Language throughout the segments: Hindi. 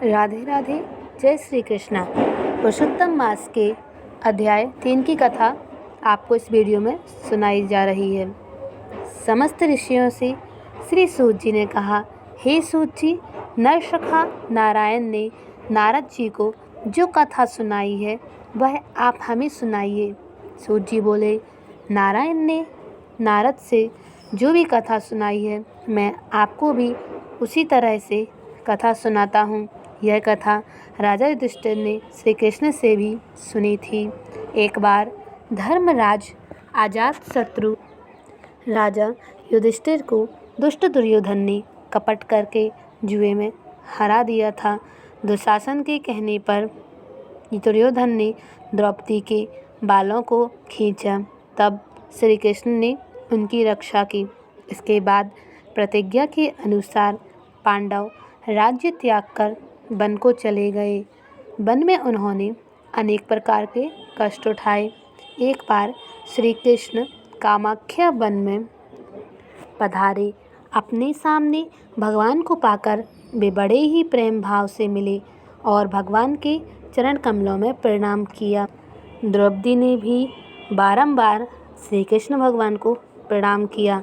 राधे राधे। जय श्री कृष्णा। पुरुषोत्तम मास के अध्याय 3 की कथा आपको इस वीडियो में सुनाई जा रही है। समस्त ऋषियों से श्री सूत जी ने कहा, हे सूत जी, नरसखा नारायण ने नारद जी को जो कथा सुनाई है वह आप हमें सुनाइए। सूत जी बोले, नारायण ने नारद से जो भी कथा सुनाई है मैं आपको भी उसी तरह से कथा सुनाता हूँ। यह कथा राजा युधिष्ठिर ने श्री कृष्ण से भी सुनी थी। एक बार धर्मराज अजातशत्रु राजा युधिष्ठिर को दुष्ट दुर्योधन ने कपट करके जुए में हरा दिया था। दुशासन के कहने पर दुर्योधन ने द्रौपदी के बालों को खींचा, तब श्री कृष्ण ने उनकी रक्षा की। इसके बाद प्रतिज्ञा के अनुसार पांडव राज्य त्याग कर वन को चले गए। वन में उन्होंने अनेक प्रकार के कष्ट उठाए। एक बार श्री कृष्ण कामाख्या वन में पधारे। अपने सामने भगवान को पाकर वे बड़े ही प्रेम भाव से मिले और भगवान के चरण कमलों में प्रणाम किया। द्रौपदी ने भी बारंबार श्री कृष्ण भगवान को प्रणाम किया।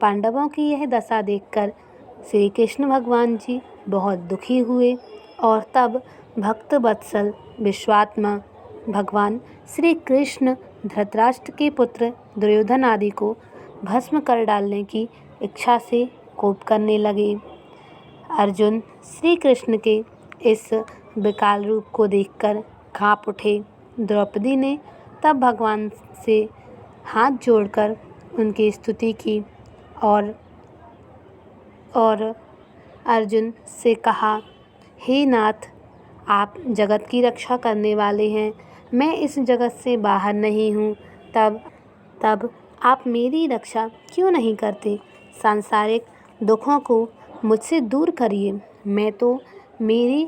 पांडवों की यह दशा देखकर श्री कृष्ण भगवान जी बहुत दुखी हुए और तब भक्त वत्सल विश्वात्मा भगवान श्री कृष्ण धृतराष्ट्र के पुत्र दुर्योधन आदि को भस्म कर डालने की इच्छा से कोप करने लगे। अर्जुन श्री कृष्ण के इस विकाल रूप को देखकर कांप उठे। द्रौपदी ने तब भगवान से हाथ जोड़कर उनकी स्तुति की और अर्जुन से कहा, हे नाथ, आप जगत की रक्षा करने वाले हैं, मैं इस जगत से बाहर नहीं हूँ, तब आप मेरी रक्षा क्यों नहीं करते? सांसारिक दुखों को मुझसे दूर करिए। मैं तो मेरी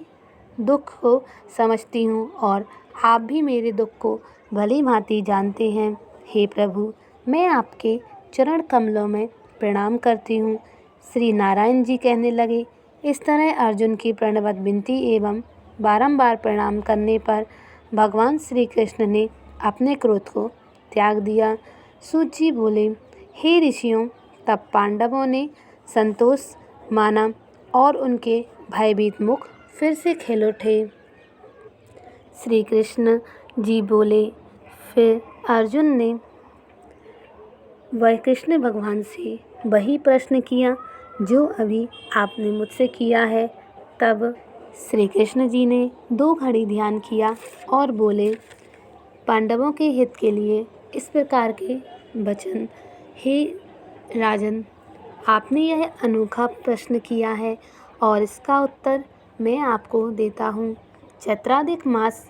दुख को समझती हूँ और आप भी मेरे दुख को भली भांति जानते हैं। हे प्रभु, मैं आपके चरण कमलों में प्रणाम करती हूँ। श्री नारायण जी कहने लगे। इस तरह अर्जुन की प्रणवत विनती एवं बारंबार प्रणाम करने पर भगवान श्री कृष्ण ने अपने क्रोध को त्याग दिया। सूत जी बोले, हे ऋषियों, तब पांडवों ने संतोष माना और उनके भयभीत मुख फिर से खिल उठे। श्री कृष्ण जी बोले, फिर अर्जुन ने वह कृष्ण भगवान से वही प्रश्न किया जो अभी आपने मुझसे किया है। तब श्री कृष्ण जी ने 2 घड़ी ध्यान किया और बोले, पांडवों के हित के लिए इस प्रकार के वचन, हे राजन, आपने यह अनोखा प्रश्न किया है और इसका उत्तर मैं आपको देता हूँ। चैत्रादिक मास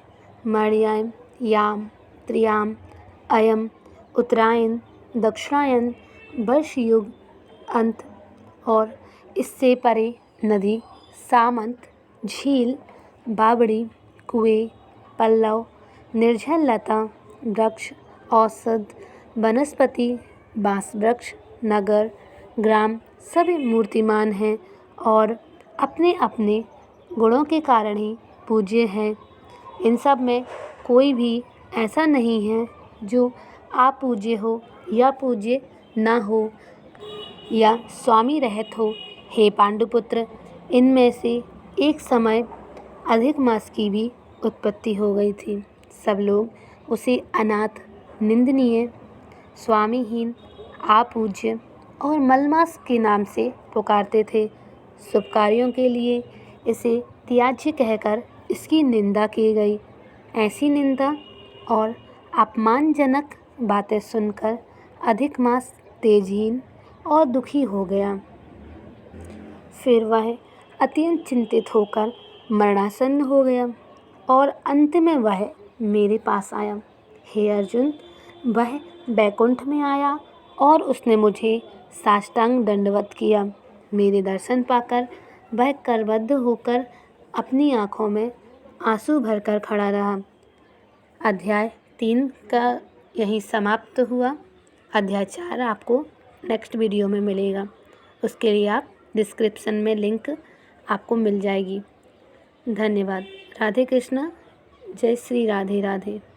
मणियाम याम त्रियाम अयम उत्तरायण दक्षिणायन वर्षयुग अंत और इससे परे नदी, सामंत, झील, बावड़ी, कुएं, पल्लव, निर्जल लता, वृक्ष, औषध, वनस्पति, बांस वृक्ष, नगर, ग्राम सभी मूर्तिमान हैं और अपने अपने गुणों के कारण ही पूज्य हैं। इन सब में कोई भी ऐसा नहीं है जो अपूज्य हो या पूज्य न हो या स्वामी रहित हो। हे पांडुपुत्र, इनमें से एक समय अधिक मास की भी उत्पत्ति हो गई थी। सब लोग उसे अनाथ, निंदनीय, स्वामीहीन, अपूज्य और मलमास के नाम से पुकारते थे। शुभ कार्यों के लिए इसे त्याज्य कहकर इसकी निंदा की गई। ऐसी निंदा और अपमानजनक बातें सुनकर अधिक मास तेजहीन और दुखी हो गया। फिर वह अत्यंत चिंतित होकर मरणासन्न हो गया और अंत में वह मेरे पास आया। हे अर्जुन, वह बैकुंठ में आया और उसने मुझे साष्टांग दंडवत किया। मेरे दर्शन पाकर वह करबद्ध होकर अपनी आँखों में आंसू भरकर खड़ा रहा। अध्याय 3 का यही समाप्त हुआ। अध्याय 4 आपको नेक्स्ट वीडियो में मिलेगा। उसके लिए आप डिस्क्रिप्शन में लिंक आपको मिल जाएगी। धन्यवाद। राधे कृष्णा। जय श्री राधे राधे।